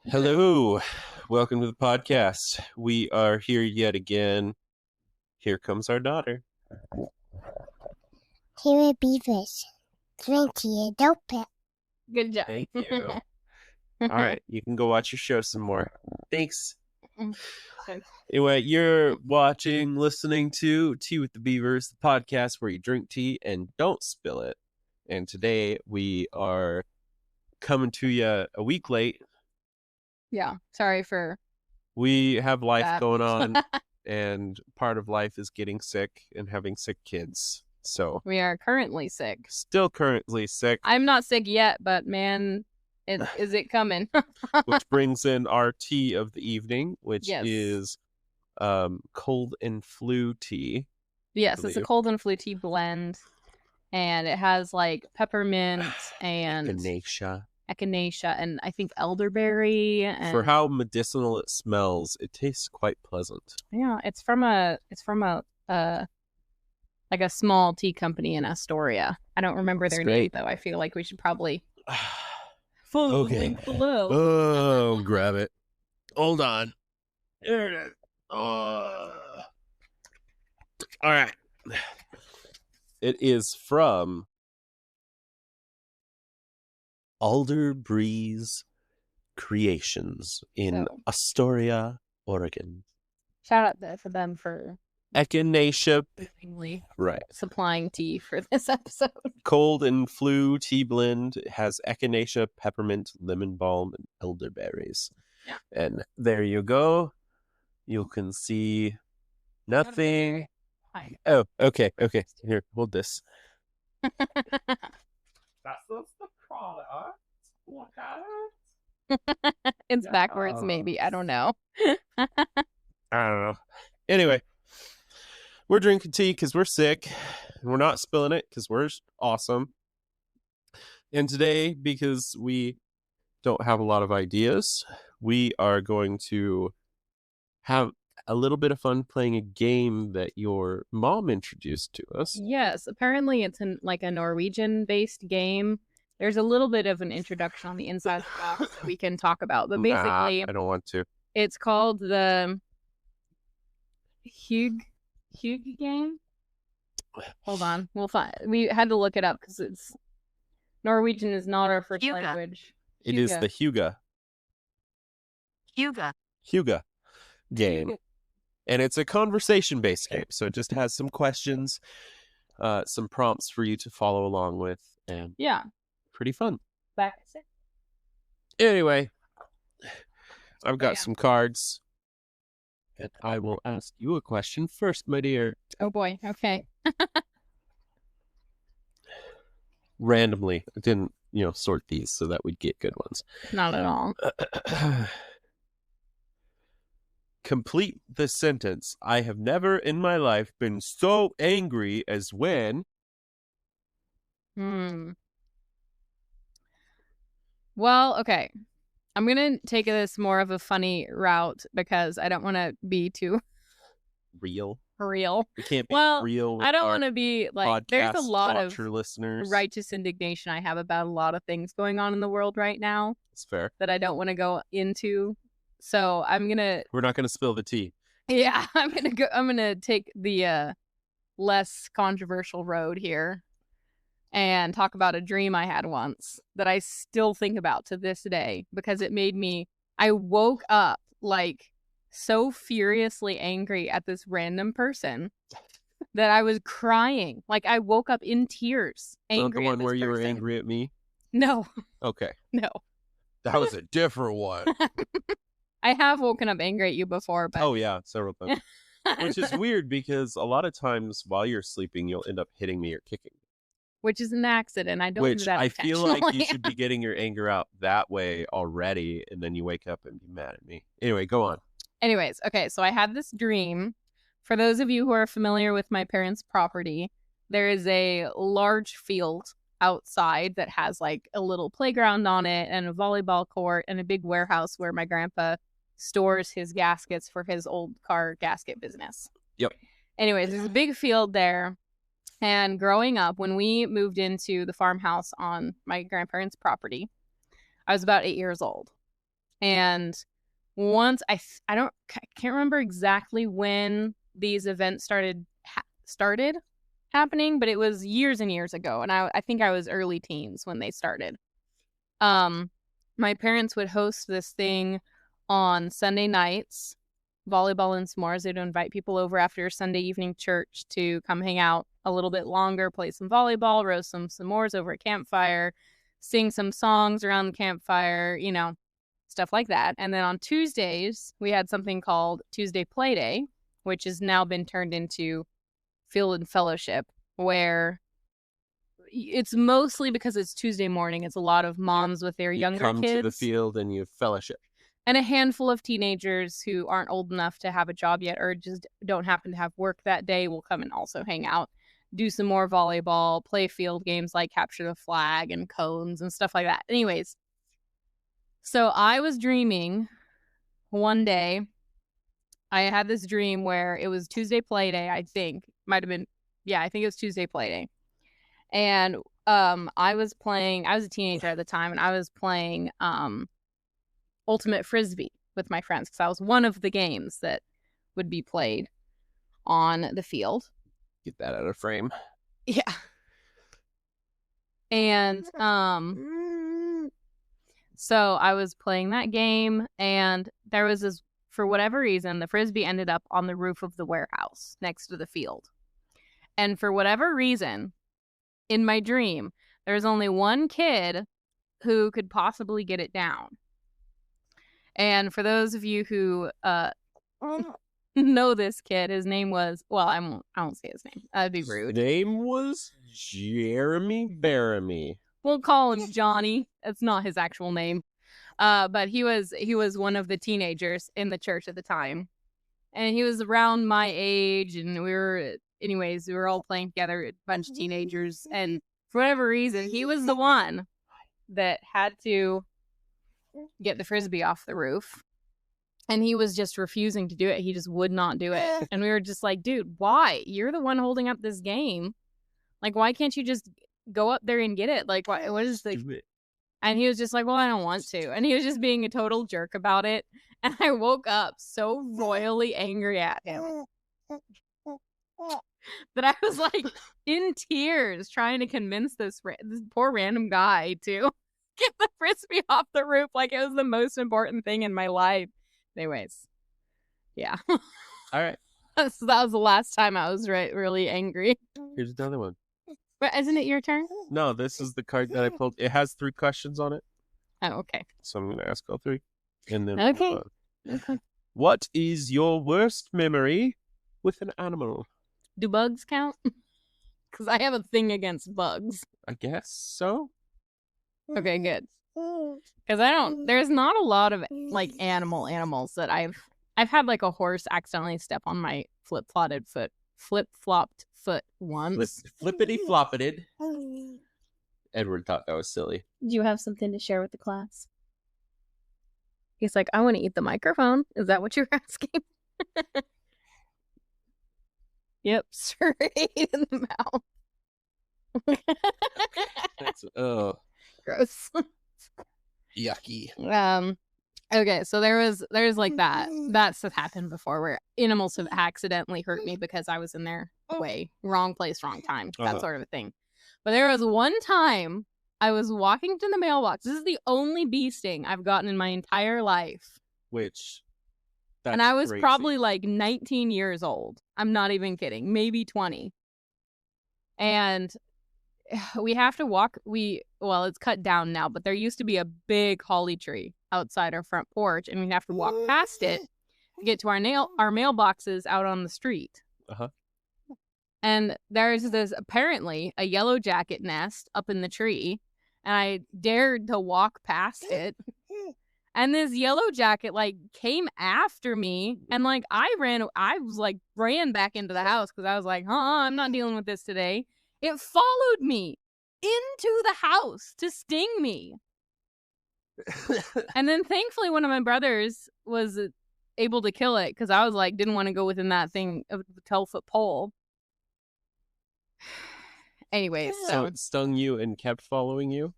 Hello, welcome to the podcast. We are here yet again. Here comes our daughter. Here are beavers. Drink to dope it. Good job. Thank you. All right, you can go watch your show some more. Thanks. Anyway, you're listening to Tea with the Beavers, the podcast where you drink tea and don't spill it. And today we are coming to you a week late. Yeah, sorry for We have life that. going on, and part of life is getting sick and having sick kids. So We are currently sick. still currently sick, I'm not sick yet, but man, is it coming? which brings in our tea of the evening, which Yes. is cold and flu tea. Yes, it's a believe. cold and flu tea blend, and it has like peppermint and echinacea and I think elderberry. And For how medicinal it smells, it tastes quite pleasant. yeah, it's from a like a small tea company in Astoria. I don't remember their That's name great. though. I feel like we should probably follow the Okay. link below. Oh, grab it. Hold on. There it is. All right. It is from Alder Breeze Creations in So- Astoria, Oregon. Shout out to them for Echinacea, right? supplying tea for this episode. Cold and flu tea blend. It has echinacea, peppermint, lemon balm, and elderberries. Yeah. And there you go. You can see nothing. Hi. Oh, okay. Here, hold this. That's the product. Look at it. It's backwards, maybe. I don't know. I don't know. Anyway, we're drinking tea because we're sick, and we're not spilling it because we're awesome. And today, because we don't have a lot of ideas, we are going to have a little bit of fun playing a game that your mom introduced to us. Yes, apparently it's like a Norwegian-based game. There's a little bit of an introduction on the inside of the box that we can talk about, but basically, I don't want to. it's called the Hygge Game. Hold on, we'll find. We had to look it up because it's Norwegian is not our first Hygge. language. It is the Hygge game. And it's a conversation-based game, so it just has some questions, some prompts for you to follow along with, and Yeah, pretty fun. back. Anyway, I've got yeah. some cards, and I will ask you a question first, my dear. Oh boy. Okay. Randomly, I didn't, sort these so that we'd get good ones. Not at all. Complete the sentence. I have never in my life been so angry as when. Well, okay. I'm going to take this more of a funny route because I don't want to be too Real. real. We can't be Well, real. I don't want to be like, there's a lot of listeners. righteous indignation I have about a lot of things going on in the world right now It's fair. that I don't want to go into. So We're not going to spill the tea. I'm going to take the less controversial road here and talk about a dream I had once that I still think about to this day because it made me, I woke up like so furiously angry at this random person that I was crying. Like I woke up in tears, Not angry the at one this where you were person. angry at me? No, Okay. no. That was a different one. I have woken up angry at you before, but Oh, yeah, several times. Which is weird because a lot of times while you're sleeping, you'll end up hitting me or kicking me. which is an accident. I don't do Which that I feel like you intentionally. should be getting your anger out that way already, and then you wake up and be mad at me. Anyway, go on. Anyways, okay, so I had this dream. For those of you who are familiar with my parents' property, there is a large field outside that has like a little playground on it and a volleyball court and a big warehouse where my grandpa stores his gaskets for his old car gasket business. Yep. Anyways, there's a big field there. And growing up, when we moved into the farmhouse on my grandparents' property, I was about 8 years old. And once I can't remember exactly when these events started happening, but it was years and years ago, and I think I was early teens when they started. My parents would host this thing on Sunday nights, volleyball and s'mores. They'd invite people over after Sunday evening church to come hang out a little bit longer, play some volleyball, roast some s'mores over a campfire, sing some songs around the campfire, you know, stuff like that. And then on Tuesdays, we had something called Tuesday Play Day, which has now been turned into Field and Fellowship, where it's mostly because it's Tuesday morning. It's a lot of moms with their younger come kids. to the field and you fellowship. And a handful of teenagers who aren't old enough to have a job yet or just don't happen to have work that day will come and also hang out, do some more volleyball, play field games like capture the flag and cones and stuff like that. Anyways, so I was dreaming one day. I had this dream where it was Tuesday Play Day, I think. Might have been, yeah, I think it was Tuesday Play Day. And I was a teenager at the time, and I was playing Ultimate Frisbee with my friends because that was one of the games that would be played on the field. Get that out of frame. Yeah. And so I was playing that game, and there was this, for whatever reason, the Frisbee ended up on the roof of the warehouse next to the field. And for whatever reason, in my dream, there was only one kid who could possibly get it down. And for those of you who know this kid, his name was, well, I won't say his name. That'd be rude. His name was Jeremy Baramy. We'll call him Johnny. That's not his actual name. But he was one of the teenagers in the church at the time. And he was around my age, and we were all playing together, a bunch of teenagers. And for whatever reason, he was the one that had to get the Frisbee off the roof. And he was just refusing to do it. He just would not do it. And we were just like, dude, why? You're the one holding up this game. Like, why can't you just go up there and get it? Like, what is the... And he was just like, well, I don't want to. And he was just being a total jerk about it. And I woke up so royally angry at him that I was like in tears trying to convince this poor random guy to get the Frisbee off the roof like it was the most important thing in my life. Anyways, yeah. All right. So that was the last time I was really angry. Here's another one. But isn't it your turn? No, this is the card that I pulled. It has 3 questions on it. Oh, okay. So I'm going to ask all 3. And then Okay. Okay. What is your worst memory with an animal? Do bugs count? Because I have a thing against bugs. I guess so. Okay, good. Because there's not a lot of like animals that I've had like a horse accidentally step on my flip-flopped foot once. Flippity floppeted. Edward thought that was silly. Do you have something to share with the class? He's like, I want to eat the microphone. Is that what you're asking? Yep, straight in the mouth. That's Gross. yucky. Okay, so there's like that. That's happened before where animals have accidentally hurt me because I was in their way. Wrong place, wrong time. That sort of a thing. But there was one time I was walking to the mailbox. This is the only bee sting I've gotten in my entire life. And I was probably like 19 years old. I'm not even kidding. Maybe 20. And we have to walk. Well, it's cut down now, but there used to be a big holly tree outside our front porch, and we'd have to walk past it to get to our mailboxes out on the street. And there's this apparently a yellow jacket nest up in the tree, and I dared to walk past it. And this yellow jacket like came after me, and like I ran back into the house because I was like, I'm not dealing with this today. It followed me into the house to sting me. And then thankfully one of my brothers was able to kill it because I was like, didn't want to go within that thing of the 12-foot pole. Anyways, so it stung you and kept following you?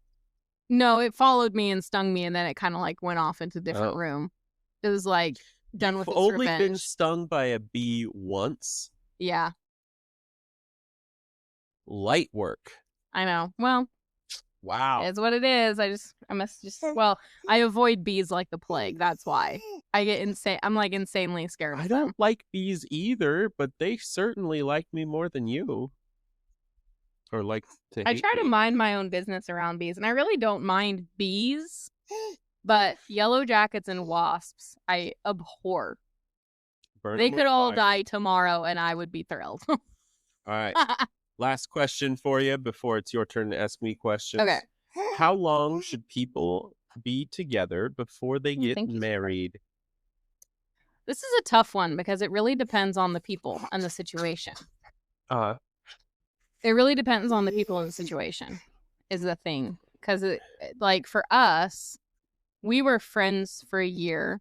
No, it followed me and stung me, and then it kind of like went off into a different Oh. room. It was like done with I've its only been revenge. stung by a bee once. Yeah, Light work. I know. Well, Wow. it's what it is. I must just. Well, I avoid bees like the plague. That's why I get insane. I'm like insanely scared. I Of don't them. like bees either, but they certainly like me more than you. Or like to I hate try to me. mind my own business around bees, and I really don't mind bees, but yellow jackets and wasps, I abhor. Burn They 'em could with all fire. die tomorrow, and I would be thrilled. All right. Last question for you before it's your turn to ask me questions. Okay. How long should people be together before they get Thank you, sweetheart. married? This is a tough one because it really depends on the people and the situation. It really depends on the people and the situation is the thing. Because, like, for us, we were friends for a year,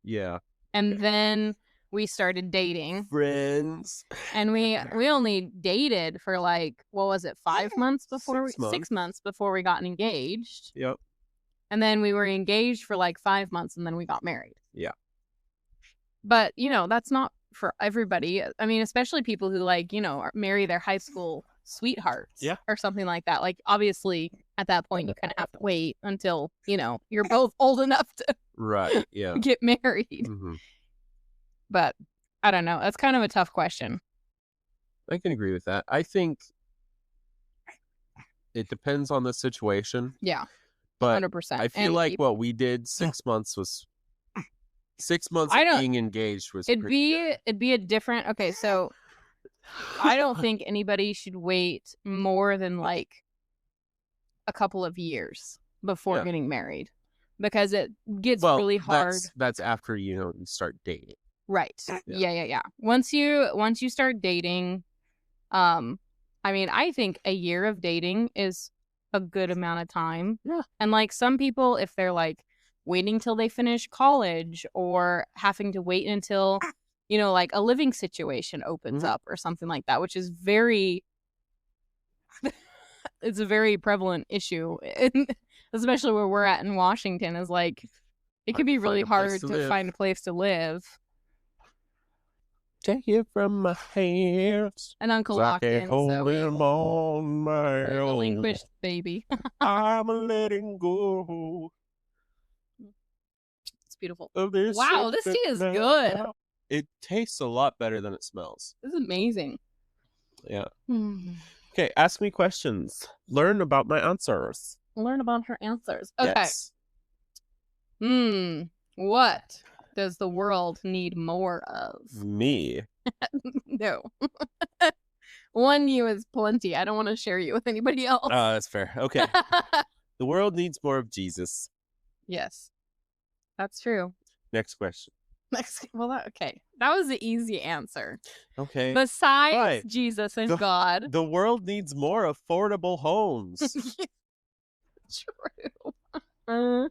Yeah. and then we started dating. Friends. And we only dated for like, what was it, 5 months before 6 months before we got engaged. Yep. And then we were engaged for like 5 months, and then we got married. Yeah. But, that's not for everybody. I mean, especially people who like, marry their high school sweethearts. Yeah. Or something like that. Like, obviously, at that point, you kind of have to wait until, you're both old enough to Right. Yeah. get married. Mhm. But I don't know. That's kind of a tough question. I can agree with that. I think it depends on the situation. Yeah. But 100%. I feel like what we did 6 months was 6 months of being engaged was it'd be a different. Okay, so I don't think anybody should wait more than like a couple of years before getting married, because it gets really hard. That's after you start dating. Right. Yeah. Once you start dating, I mean, I think a year of dating is a good amount of time. Yeah. And like some people, if they're like waiting till they finish college or having to wait until, like a living situation opens up or something like that, which is it's a very prevalent issue, especially where we're at in Washington, is like, it can be really hard to find a place to live. Take it from my hands. And Uncle I locked can't in, hold so him on my own. relinquished baby. I'm letting go. It's beautiful. Of this Wow, this tea is good. It tastes a lot better than it smells. This is amazing. Yeah. Okay, ask me questions. Learn about my answers. Learn about her answers. Okay. Yes. What does the world need more of? Me. No. One you is plenty. I don't want to share you with anybody else. That's fair. Okay. The world needs more of Jesus. Yes. That's true. Next question. Okay. That was the easy answer. Okay. Besides Jesus and God. The world needs more affordable homes. True. I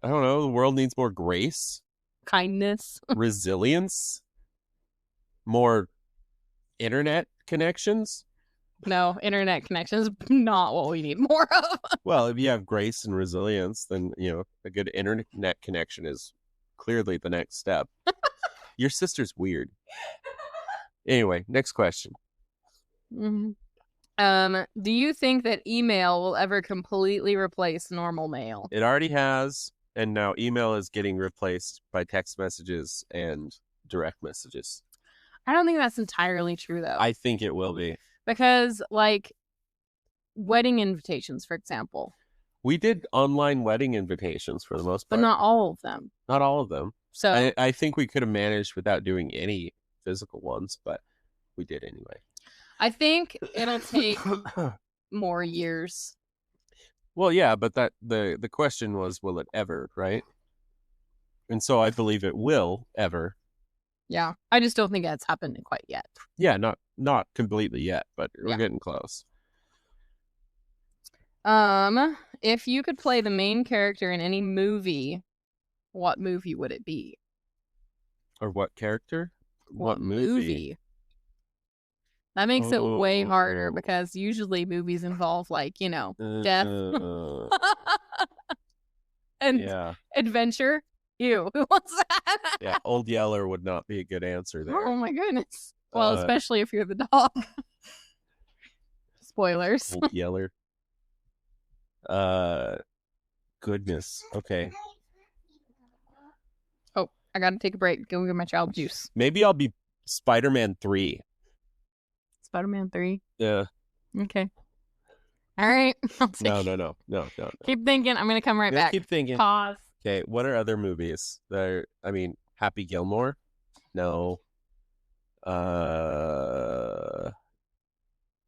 don't know. The world needs more grace. Kindness. Resilience. More internet connections. No, internet connection is not what we need more of. Well, if you have grace and resilience, then, a good internet connection is clearly the next step. Your sister's weird. Anyway, next question. Do you think that email will ever completely replace normal mail? It already has, and now email is getting replaced by text messages and direct messages. I don't think that's entirely true, though. I think it will be. Because, like, wedding invitations, for example. We did online wedding invitations for the most part. But not all of them. Not all of them. So I think we could have managed without doing any physical ones, but we did anyway. I think it'll take more years. Well, yeah, but the question was, will it ever, right? And so I believe it will ever. Yeah. I just don't think it's happened quite yet. Yeah, not completely yet, but we're getting close. If you could play the main character in any movie, what movie would it be? Or what character? What movie? That makes it way harder because usually movies involve like, death and Yeah. adventure. Ew, who wants that? Yeah, Old Yeller would not be a good answer there. Oh my goodness. Well, Uh, especially if you're the dog. Spoilers. Old Yeller. Goodness. Okay. Oh, I gotta take a break. Go get my child juice. Maybe I'll be Spider-Man 3. Spider-Man 3. Yeah. Okay. All right. No. Keep thinking. I'm gonna come right back. Keep thinking. Pause. Okay, what are other movies that are, Happy Gilmore? No.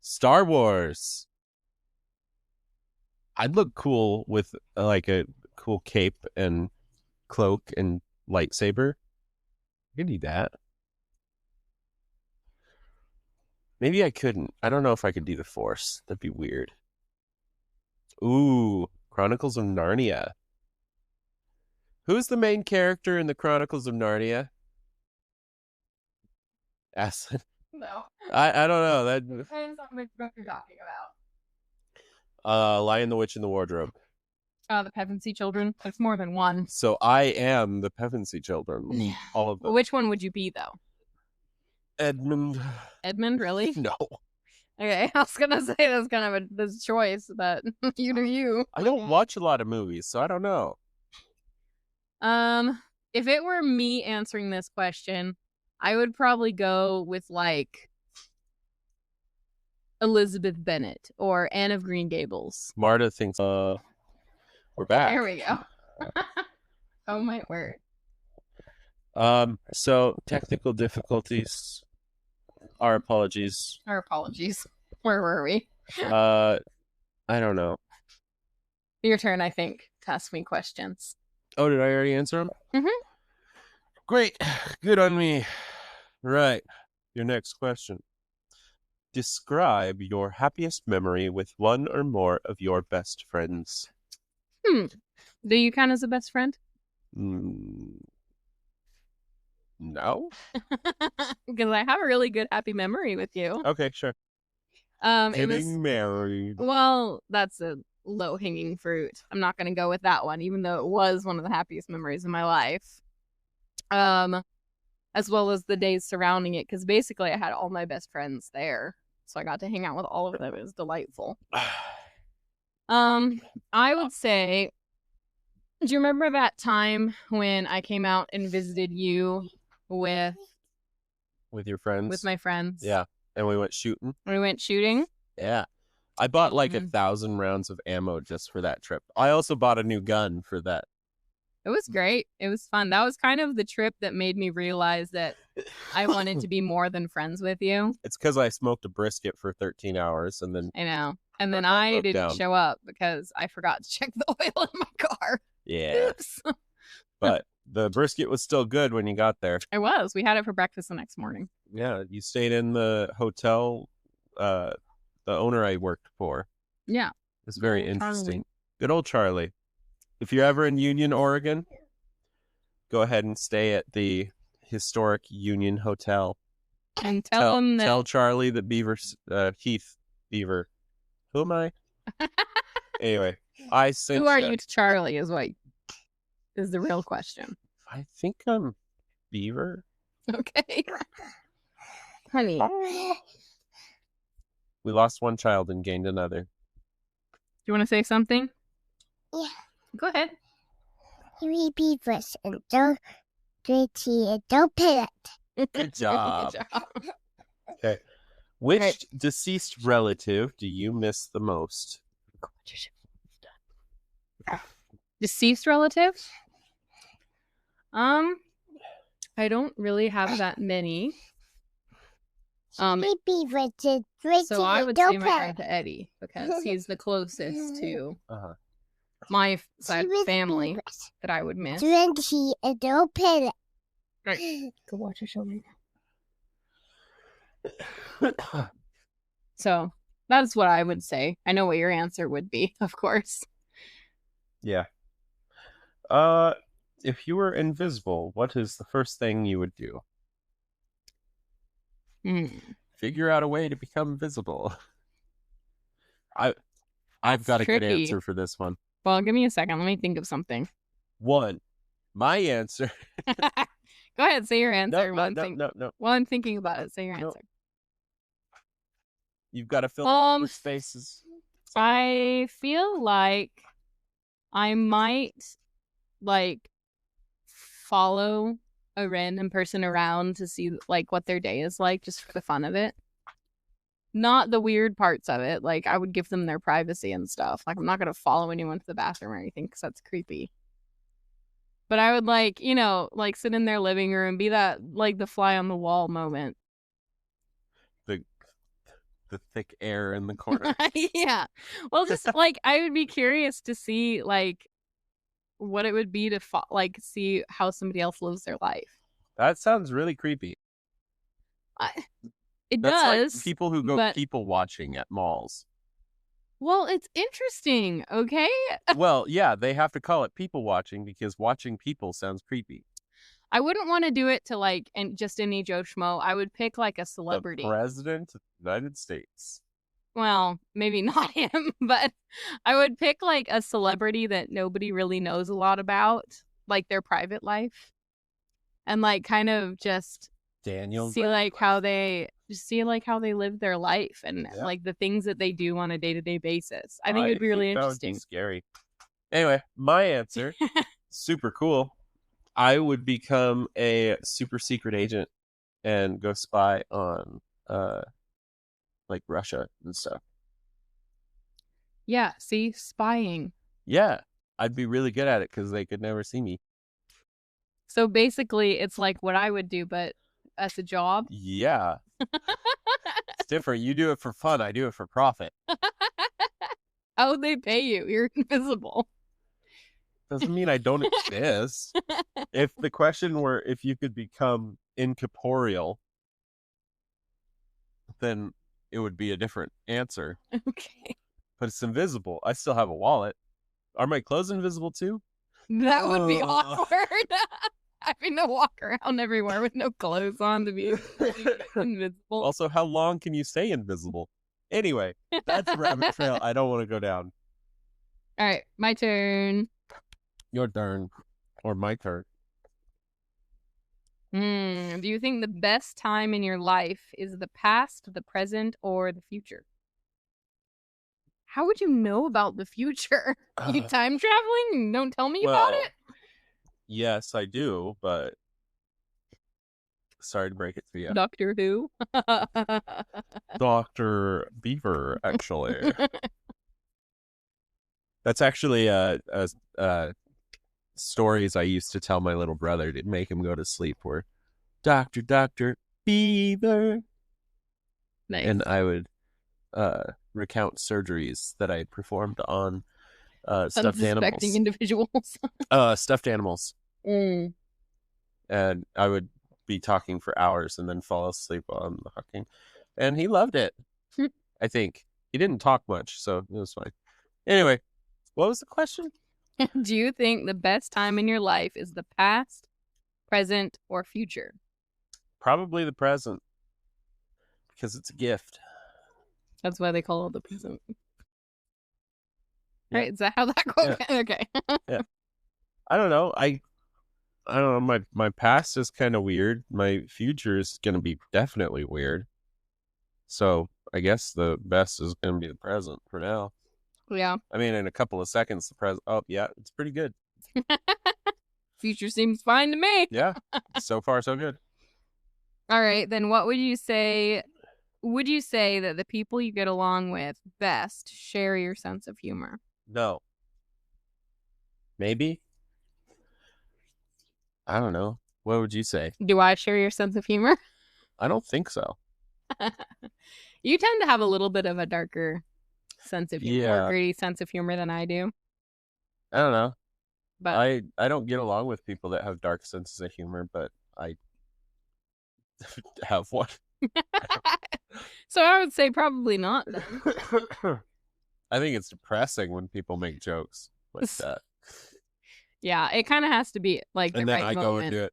Star Wars. I'd look cool with like a cool cape and cloak and lightsaber. I could do that. Maybe I couldn't. I don't know if I could do the Force. That'd be weird. Ooh, Chronicles of Narnia. Who's the main character in the Chronicles of Narnia? Aslan. No. I don't know. That Depends on what you're talking about. Lion, the Witch, and the Wardrobe. The Pevensey Children. There's more than one. So I am the Pevensey Children. Yeah. All of them. Which one would you be though? Edmund. Edmund, really? No. Okay, I was gonna say that's kind of this choice, but you do you. I don't watch a lot of movies, so I don't know. If it were me answering this question, I would probably go with like Elizabeth Bennet or Anne of Green Gables. Marta thinks we're back. There we go. Oh my word. So technical difficulties. Our apologies. Our apologies. Where were we? I don't know. Your turn, I think, to ask me questions. Oh, did I already answer them? Mm-hmm. Great. Good on me. Right. Your next question. Describe your happiest memory with one or more of your best friends. Do you count as a best friend? No. Because I have a really good happy memory with you. Okay, sure. Getting married. Well, that's a low-hanging fruit. I'm not going to go with that one, even though it was one of the happiest memories of my life. As well as the days surrounding it, because basically I had all my best friends there, so I got to hang out with all of them. It was delightful. I would say, do you remember that time when I came out and visited you with your friends? With my friends. Yeah. And we went shooting. We went shooting. Yeah. I bought like 1,000 rounds of ammo just for that trip. I also bought a new gun for that. It was great. It was fun. That was kind of the trip that made me realize that I wanted to be more than friends with you. It's because I smoked a brisket for 13 hours and then... I know. And then I didn't show up because I forgot to check the oil in my car. Yeah. Oops. But the brisket was still good when you got there. It was. We had it for breakfast the next morning. Yeah. You stayed in the hotel the owner I worked for. Yeah. It's very interesting. Good old Charlie. If you're ever in Union, Oregon, go ahead and stay at the historic Union Hotel. And tell him that... Tell Charlie that Heath Beaver. Who am I? Anyway, I sent... Who are you to Charlie is the real question. I think I'm Beaver. Okay. Honey. We lost one child and gained another. Do you want to say something? Yeah. Go ahead. 3 beavers and don't dirty and don't pet it. Good job. Okay. Which deceased relative do you miss the most? Deceased relative? I don't really have that many. 3 beavers and dirty So I would and say don't my pet Aunt Eddie because he's the closest to Uh-huh. my side of the 3 family beavers, that I would miss. dirty and don't pet it. Right. Go watch a show right now. So that's what I would say. I know what your answer would be, of course. Yeah. If you were invisible, what is the first thing you would do? Figure out a way to become invisible. I've got a good tricky. answer for this one. Well, give me a second. Let me think of something. One, my answer. Go ahead, say your answer. No. While I'm thinking about it, say your No. answer. You've got to fill with spaces. I feel like I might like follow a random person around to see like what their day is like, just for the fun of it. Not the weird parts of it. Like, I would give them their privacy and stuff. Like, I'm not gonna follow anyone to the bathroom or anything because that's creepy. But I would like, like sit in their living room, be that like the fly on the wall moment. The thick air in the corner. Yeah. Well, just like I would be curious to see like what it would be to see how somebody else lives their life. That sounds really creepy. It That's does. like people who go people watching at malls. Well, it's interesting, okay? Well, yeah, they have to call it people watching because watching people sounds creepy. I wouldn't want to do it to like just any Joe Schmo. I would pick like a celebrity. The President of the United States. Well, maybe not him, but I would pick like a celebrity that nobody really knows a lot about, like their private life. And like kind of just see like how they live their life and like the things that they do on a day-to-day basis. I think it would be really interesting. That would be scary. Anyway, my answer, super cool. I would become a super secret agent and go spy on like Russia and stuff. Yeah, see, spying. Yeah, I'd be really good at it because they could never see me. So basically, it's like what I would do, but as a job. Yeah. It's different. You do it for fun. I do it for profit. How would they pay you? You're invisible. Doesn't mean I don't exist. If the question were if you could become incorporeal, then it would be a different answer. Okay. But it's invisible. I still have a wallet. Are my clothes invisible too? That would be awkward. Having to walk around everywhere with no clothes on to be invisible. Also, how long can you stay invisible? Anyway, that's a rabbit trail I don't want to go down. All right, my turn. Your turn. Or my turn. Do you think the best time in your life is the past, the present, or the future? How would you know about the future? You time traveling? Don't tell me about it? Yes, I do, but sorry to break it to you. Doctor Who? Dr. Beaver, actually. That's actually stories I used to tell my little brother to make him go to sleep were Dr. Beaver. Nice. And I would recount surgeries that I performed on stuffed animals. Individuals. Stuffed animals. Mm. And I would be talking for hours and then fall asleep while I'm talking. And he loved it. I think. He didn't talk much, so it was fine. Anyway, what was the question? Do you think the best time in your life is the past, present, or future? Probably the present. Because it's a gift. That's why they call it the present. Yeah. Right? Is that how that quote? Yeah. Okay. Yeah. I don't know. I don't know. My past is kind of weird. My future is going to be definitely weird. So I guess the best is going to be the present for now. Yeah. I mean, in a couple of seconds, the present. Oh, yeah, it's pretty good. Future seems fine to me. Yeah. So far, so good. All right. Then what would you say? Would you say that the people you get along with best share your sense of humor? No. Maybe. I don't know. What would you say? Do I share your sense of humor? I don't think so. You tend to have a little bit of a darker sense of humor, Yeah. more gritty sense of humor than I do. I don't know. But I don't get along with people that have dark senses of humor, but I have one. So I would say probably not. I think it's depressing when people make jokes like that. Yeah, it kind of has to be like the And then right I moment. go and do it.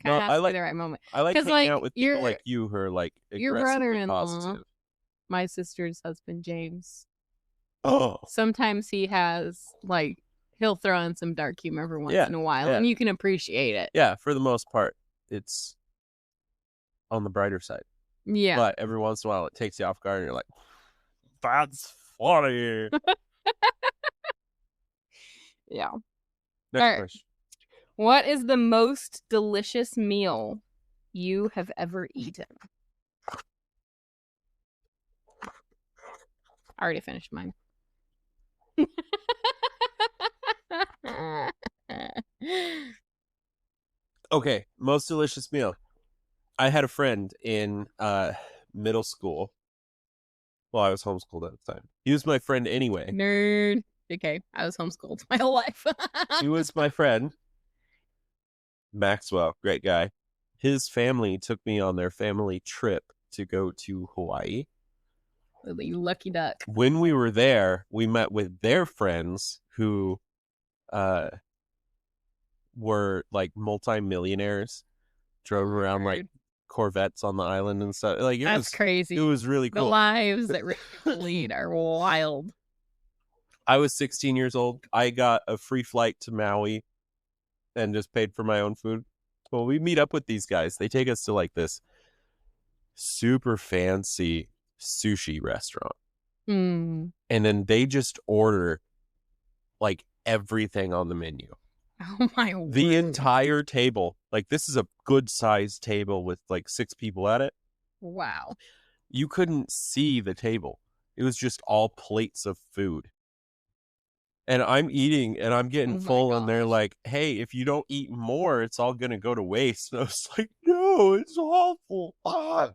Kind of No, has to be the right moment. I like 'Cause, hanging like, out with people your- like you who are like Your aggressively brother-in-law, positive. my sister's husband, James, Oh, sometimes he has, like, he'll throw in some dark humor every once Yeah, in a while, yeah. and you can appreciate it. yeah. For the most part, it's on the brighter side. Yeah. But every once in a while, it takes you off guard, and you're like, "That's funny." Yeah. Next Alright. question. What is the most delicious meal you have ever eaten? I already finished mine. Okay, most delicious meal. I had a friend in middle school. Well, I was homeschooled at the time. He was my friend anyway. Nerd. Okay, I was homeschooled my whole life. He was my friend. Maxwell, great guy. His family took me on their family trip to go to Hawaii. You lucky duck. When we were there, we met with their friends who were like multi-millionaires, drove around like Corvettes on the island and stuff. Like That's crazy. It was really The cool. lives that rich people lead are wild. I was 16 years old. I got a free flight to Maui and just paid for my own food. Well, we meet up with these guys. They take us to like this super fancy sushi restaurant. Mm. And then they just order like everything on the menu. Oh my word. The entire table. Like this is a good sized table with like 6 people at it. Wow. You couldn't see the table. It was just all plates of food. And I'm eating and I'm getting full and they're like, "Hey, if you don't eat more, it's all going to go to waste." And I was like, "No, it's awful." Ah.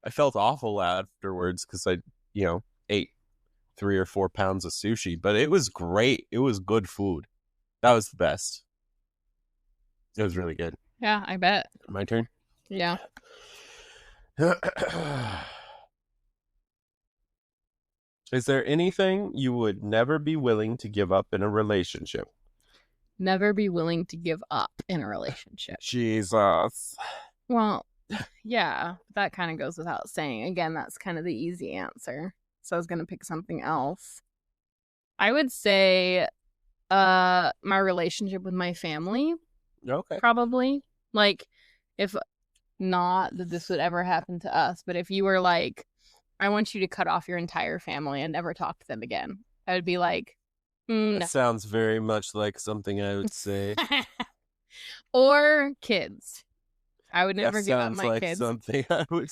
I felt awful afterwards because I, ate 3 or 4 pounds of sushi, but it was great. It was good food. That was the best. It was really good. Yeah, I bet. My turn? Yeah. Is there anything you would never be willing to give up in a relationship? Never be willing to give up in a relationship. Jesus. Well, yeah, that kind of goes without saying. Again, that's kind of the easy answer. So I was going to pick something else. I would say my relationship with my family. Okay. Probably. Like, if not that this would ever happen to us, but if you were like, I want you to cut off your entire family and never talk to them again, I would be like, no. That sounds very much like something I would say. Or kids. I would never give up sounds my like kids. something I would.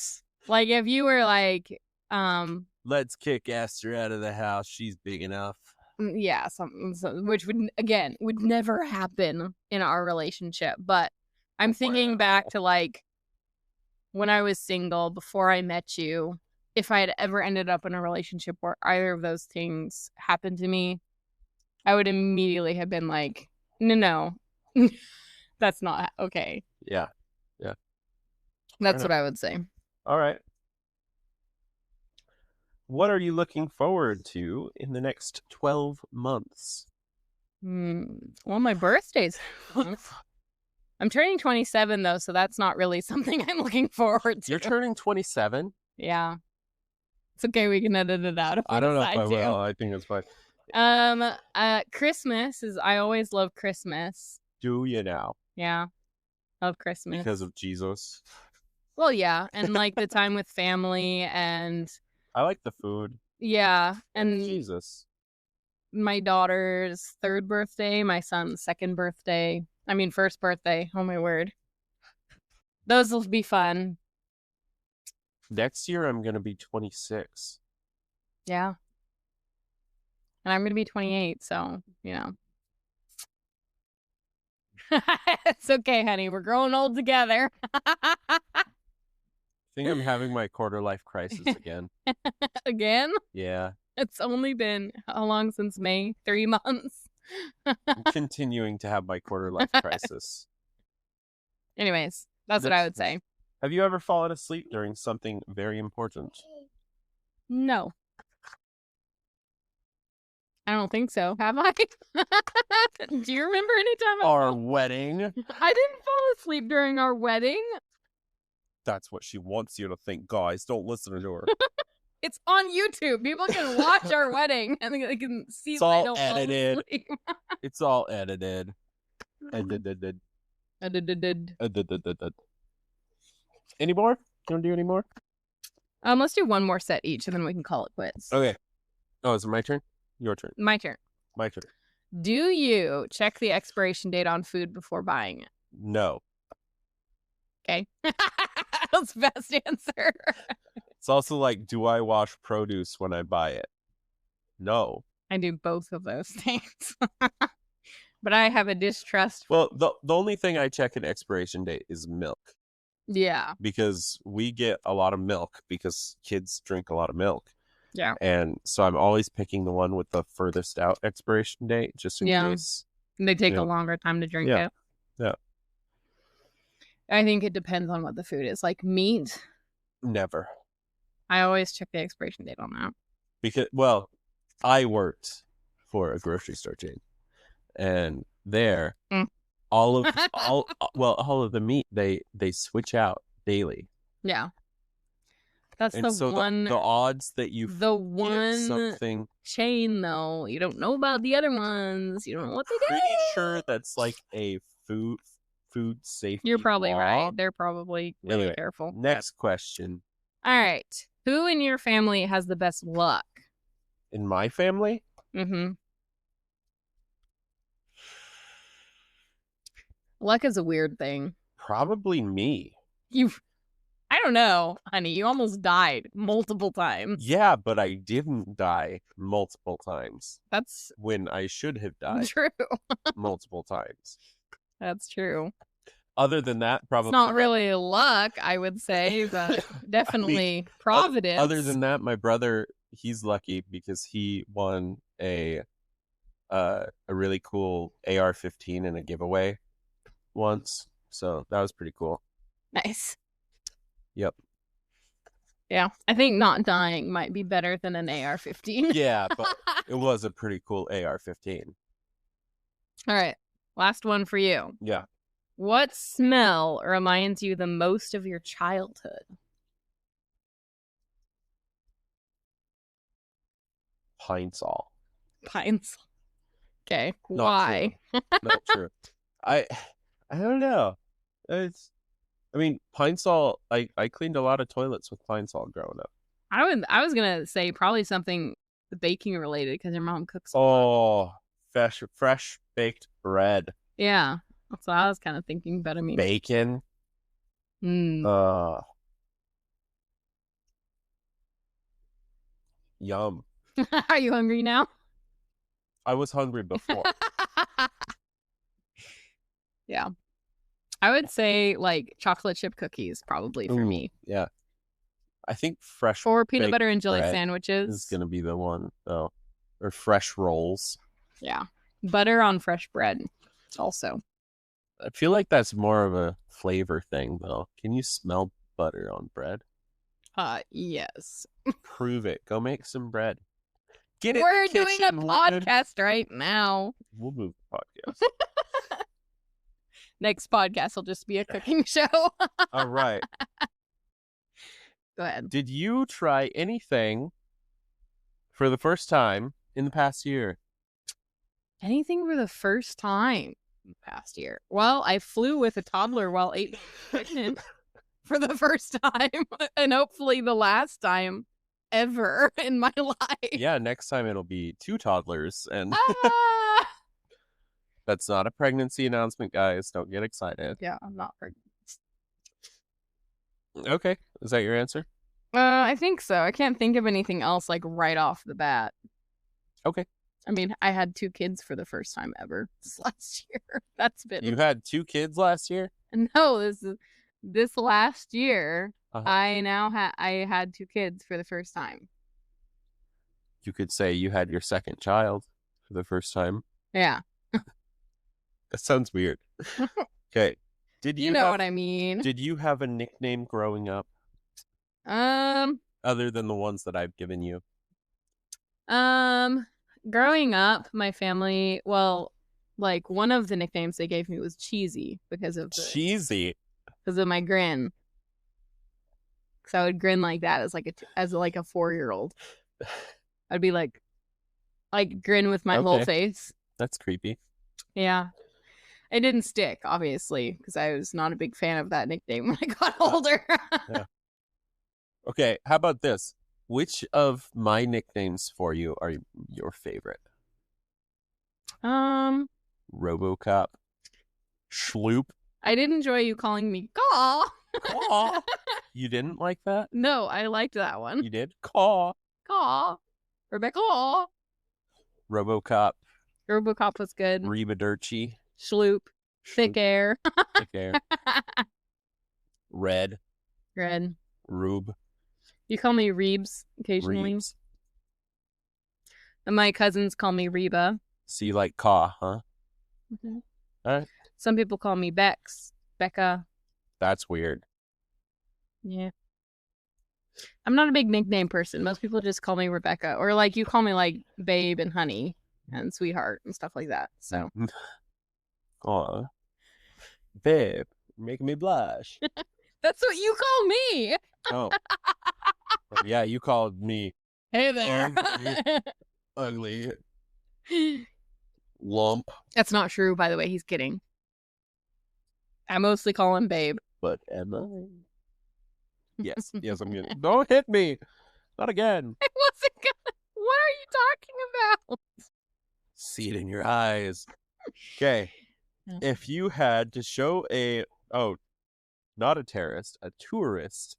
Like if you were like, Let's kick Esther out of the house. She's big enough. yeah, something, which would never happen in our relationship. But I'm thinking back to like when I was single before I met you. If I had ever ended up in a relationship where either of those things happened to me, I would immediately have been like, no, that's not okay. Yeah. That's what I would say. All right. What are you looking forward to in the next 12 months? Well, my birthday's. I'm turning 27 though, so that's not really something I'm looking forward to. You're turning 27? Yeah. It's okay, we can edit it out if we I don't know if decide I will. I think it's fine. Christmas is, I always love Christmas. Do you now? Yeah. Love Christmas. Because of Jesus. Well, yeah, and like the time with family and I like the food. yeah, and Jesus. my daughter's 3rd birthday, my son's 2nd birthday. I mean, 1st birthday. Oh my word. Those will be fun. Next year, I'm going to be 26. Yeah. And I'm going to be 28, so, It's okay, honey. We're growing old together. I think I'm having my quarter life crisis again. Again? Yeah. It's only been how long since May? 3 months. I'm continuing to have my quarter life crisis. Anyways, that's what I would say. Have you ever fallen asleep during something very important? No. I don't think so. Have I? Do you remember any time Our wedding. I didn't fall asleep during our wedding. That's what she wants you to think, guys. Don't listen to her. It's on YouTube. People can watch our wedding and they can see It's that I all don't edited. fall asleep. It's all edited. Edited. Any more? You want to do any more? Let's do one more set each and then we can call it quits. Okay. Oh, is it my turn? Your turn. My turn. My turn. Do you check the expiration date on food before buying it? No. Okay. That's the best answer. It's also like, do I wash produce when I buy it? No. I do both of those things. But I have a distrust. Well, the only thing I check an expiration date is milk. Yeah. Because we get a lot of milk because kids drink a lot of milk. Yeah. And so I'm always picking the one with the furthest out expiration date just in case. And they take a longer time to drink it. Yeah. I think it depends on what the food is. Like meat. Never. I always check the expiration date on that. Because, well, I worked for a grocery store chain. And there, all of the meat they switch out daily. Yeah. That's and the so one. The odds that you the one something chain though, you don't know about the other ones. You don't know what they do. Pretty sure that's like a food safety. You're probably law. right. They're probably really Anyway, careful. Next question. All right. Who in your family has the best luck? In my family? Mm-hmm. Luck is a weird thing. Probably me. I don't know, honey. You almost died multiple times. Yeah, but I didn't die multiple times. That's when I should have died. True. Multiple times. That's true. Other than that, probably it's not really luck, I would say, but definitely providence. Other than that, my brother, he's lucky because he won a really cool AR-15 in a giveaway once. So that was pretty cool. Nice. Yep. Yeah, I think not dying might be better than an AR-15. Yeah, but it was a pretty cool AR-15. All right, last one for you. Yeah. What smell reminds you the most of your childhood? Pine Sol. Pine Sol. Okay, Not why? True. Not true. I don't know. I mean, Pine Sol. I cleaned a lot of toilets with Pine Sol growing up. I was gonna say probably something baking related because your mom cooks. Oh, fresh baked bread. Yeah, that's what I was kind of thinking. But I mean, bacon. Yum. Are you hungry now? I was hungry before. Yeah. I would say like chocolate chip cookies probably for me. Yeah. I think fresh or peanut butter and jelly sandwiches is going to be the one though. Or fresh rolls. Yeah. Butter on fresh bread also. I feel like that's more of a flavor thing though. Can you smell butter on bread? Yes. Prove it. Go make some bread. Get it. We're doing a podcast right now. We'll move the podcast. Next podcast will just be a cooking show. All right. Go ahead. Did you try anything for the first time in the past year? Anything for the first time in the past year? Well, I flew with a toddler while 8 months pregnant for the first time, and hopefully the last time ever in my life. Yeah, next time it'll be 2 toddlers, and that's not a pregnancy announcement, guys. Don't get excited. Yeah, I'm not pregnant. Okay, is that your answer? I think so. I can't think of anything else like right off the bat. Okay. I mean, I had 2 kids for the first time ever this last year. That's been. You had 2 kids last year? No, this last year. I had 2 kids for the first time. You could say you had your second child for the first time. Yeah. That sounds weird. Okay. Did you know what I mean? Did you have a nickname growing up? Other than the ones that I've given you? growing up, my family, well, like one of the nicknames they gave me was Cheesy because of Cheesy. my grin. Because I would grin like that as like a 4-year-old. I'd be like grin with my whole face. That's creepy. Yeah. It didn't stick, obviously, because I was not a big fan of that nickname when I got older. Yeah. Okay, how about this? Which of my nicknames for you are your favorite? RoboCop. Schloop. I did enjoy you calling me Caw. Caw. You didn't like that? No, I liked that one. You did? Caw. Caw. Rebecca Caw. RoboCop. RoboCop was good. Reba Dirty. Schloop. Thick air. Thick air. Red. Rube. You call me Reebs occasionally. Reebs. And my cousins call me Reba. So you like Caw, huh? Mm-hmm. All right. Some people call me Bex. Becca. That's weird. Yeah. I'm not a big nickname person. Most people just call me Rebecca. Or like you call me like Babe and Honey and Sweetheart and stuff like that. So. Aw. Babe, you're making me blush. That's what you call me. Oh. Yeah, you called me Hey there. ugly lump. That's not true, by the way. He's kidding. I mostly call him Babe. But am I? Yes, I'm gonna. Don't hit me. Not again. I wasn't gonna. What are you talking about? See it in your eyes. Okay. If you had to show not a terrorist, a tourist,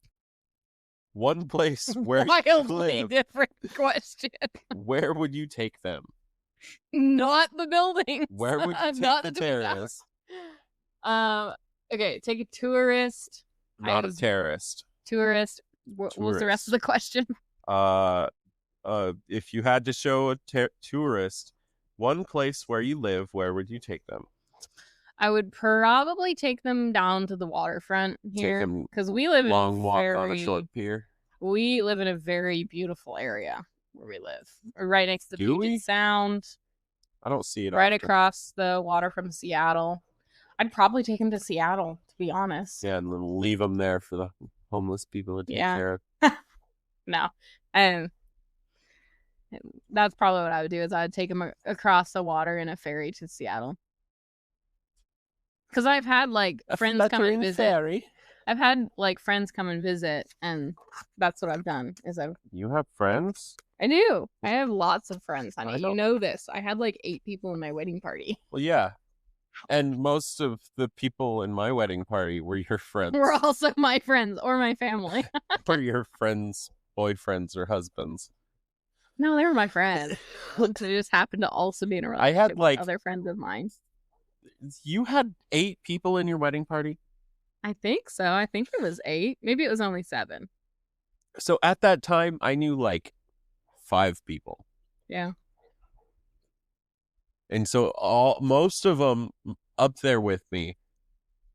one place where Wildly different question. Where would you take them? Not the buildings. Where would you take Not the terrorist? Okay, take a tourist. Not a terrorist. Tourist. What was the rest of the question? If you had to show a tourist one place where you live, where would you take them? I would probably take them down to the waterfront here because we live long walk on a short pier. We live in a very beautiful area where we live. We're right next to Puget Sound. I don't see it. Right across the water from Seattle. I'd probably take them to Seattle, to be honest. Yeah, and then leave them there for the homeless people to take care of. No. And that's probably what I would do is I'd take them across the water in a ferry to Seattle. Because I've had like friends come and visit. Ferry. I've had like friends come and visit, and that's what I've done. You have friends? I do. I have lots of friends, honey. You know this. I had like 8 people in my wedding party. Well, yeah. And most of the people in my wedding party were your friends. Were also my friends or my family. Were your friends' boyfriends or husbands? No, they were my friends. They just happened to also be in a relationship with other friends of mine. You had 8 people in your wedding party? I think so. I think it was 8. Maybe it was only 7. So at that time, I knew like 5 people. Yeah. And so most of them up there with me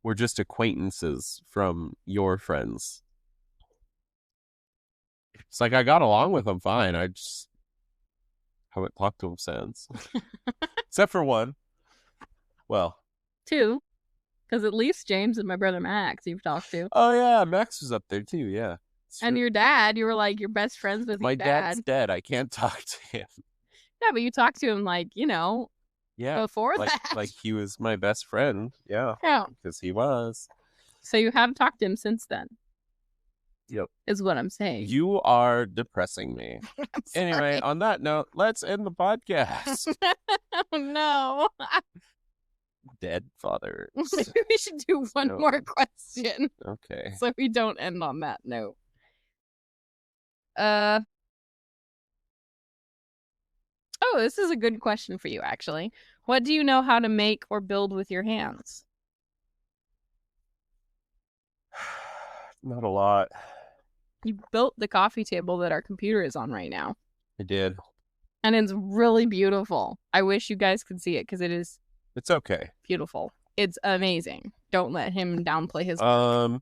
were just acquaintances from your friends. It's like I got along with them fine. I just haven't talked to them since. Except for one. Well, 2. Because at least James and my brother Max you've talked to. Oh, yeah. Max was up there too. Yeah. And your dad, you were like your best friends with my your dad. My dad's dead. I can't talk to him. Yeah, but you talked to him like, before that. Like he was my best friend. Yeah. Yeah. Because he was. So you have talked to him since then. Yep. Is what I'm saying. You are depressing me. Anyway, on that note, let's end the podcast. Oh, no. Dead father. Maybe we should do one more question. Okay. So we don't end on that note. Oh, this is a good question for you, actually. What do you know how to make or build with your hands? Not a lot. You built the coffee table that our computer is on right now. I did. And it's really beautiful. I wish you guys could see it because it is. It's okay. Beautiful. It's amazing. Don't let him downplay his work.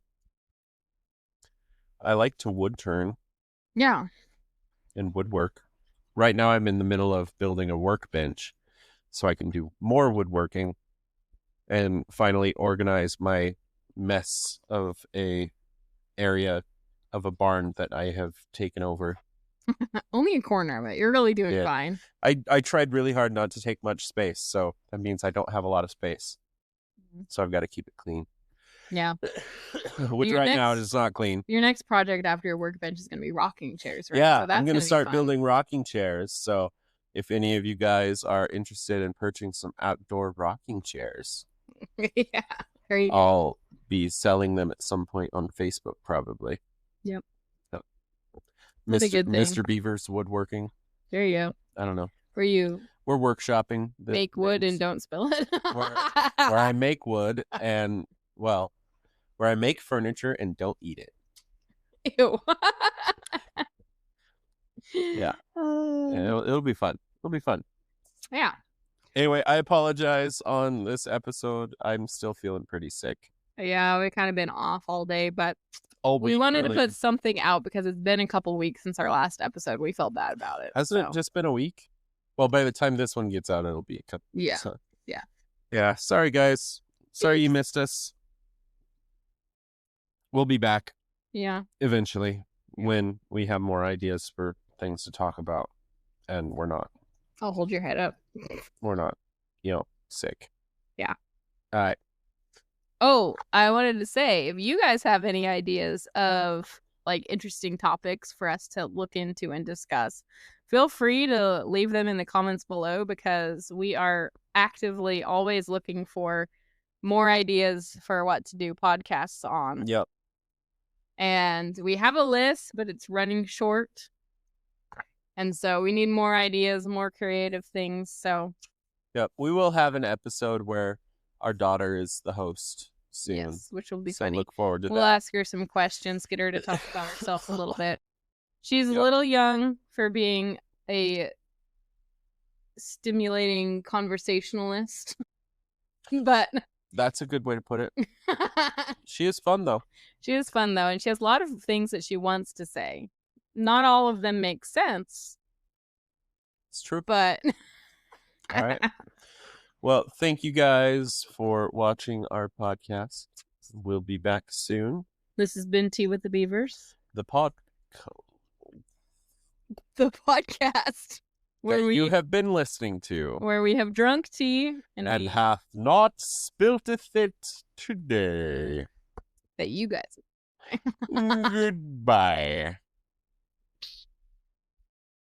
I like to wood turn. Yeah. And woodwork. right now I'm in the middle of building a workbench so I can do more woodworking and finally organize my mess of a area of a barn that I have taken over. Only a corner of it. You're really doing Yeah. fine. I tried really hard not to take much space, so that means I don't have a lot of space. So I've got to keep it clean. Yeah. Which Your right now next- is not clean. Your next project after your workbench is going to be rocking chairs, right? Yeah, So that's I'm going gonna to be start fun. building rocking chairs. So if any of you guys are interested in purchasing some outdoor rocking chairs, Yeah. Great. I'll be selling them at some point on Facebook, probably. Yep. Yep. That's a Mr. good thing. Mr. Beaver's Woodworking. There you go. I don't know. Where you We're workshopping. make wood and don't spill it. where I make wood and, well, where I make furniture and don't eat it. Ew. Yeah. It'll be fun. It'll be fun. Yeah. Anyway, I apologize on this episode. I'm still feeling pretty sick. Yeah, we've kind of been off all day, but All we week, wanted really. to put something out because it's been a couple weeks since our last episode. We felt bad about it. Hasn't so. it just been a week? Well, by the time this one gets out, it'll be a couple. Yeah. So. Yeah. Yeah. Sorry, guys. Sorry you missed us. We'll be back Yeah. eventually when we have more ideas for things to talk about, and we're not. I'll hold your head up. We're not, sick. Yeah. All right. Oh, I wanted to say, if you guys have any ideas of like interesting topics for us to look into and discuss, feel free to leave them in the comments below because we are actively always looking for more ideas for what to do podcasts on. Yep. And we have a list, but it's running short. And so we need more ideas, more creative things. So Yep. We will have an episode where our daughter is the host soon. yes, which will be so funny. look forward to We'll that. ask her some questions, get her to talk about herself a little bit. She's Yep. a little young for being a stimulating conversationalist, but That's a good way to put it. She is fun, though. she is fun though, and she has a lot of things that she wants to say. Not all of them make sense, It's true. but All right. Well, thank you guys for watching our podcast. We'll be back soon. this has been Tea with the Beavers, The the podcast where that you we have been listening to have drunk tea and and we, hath not spilteth it today. that you guys Goodbye.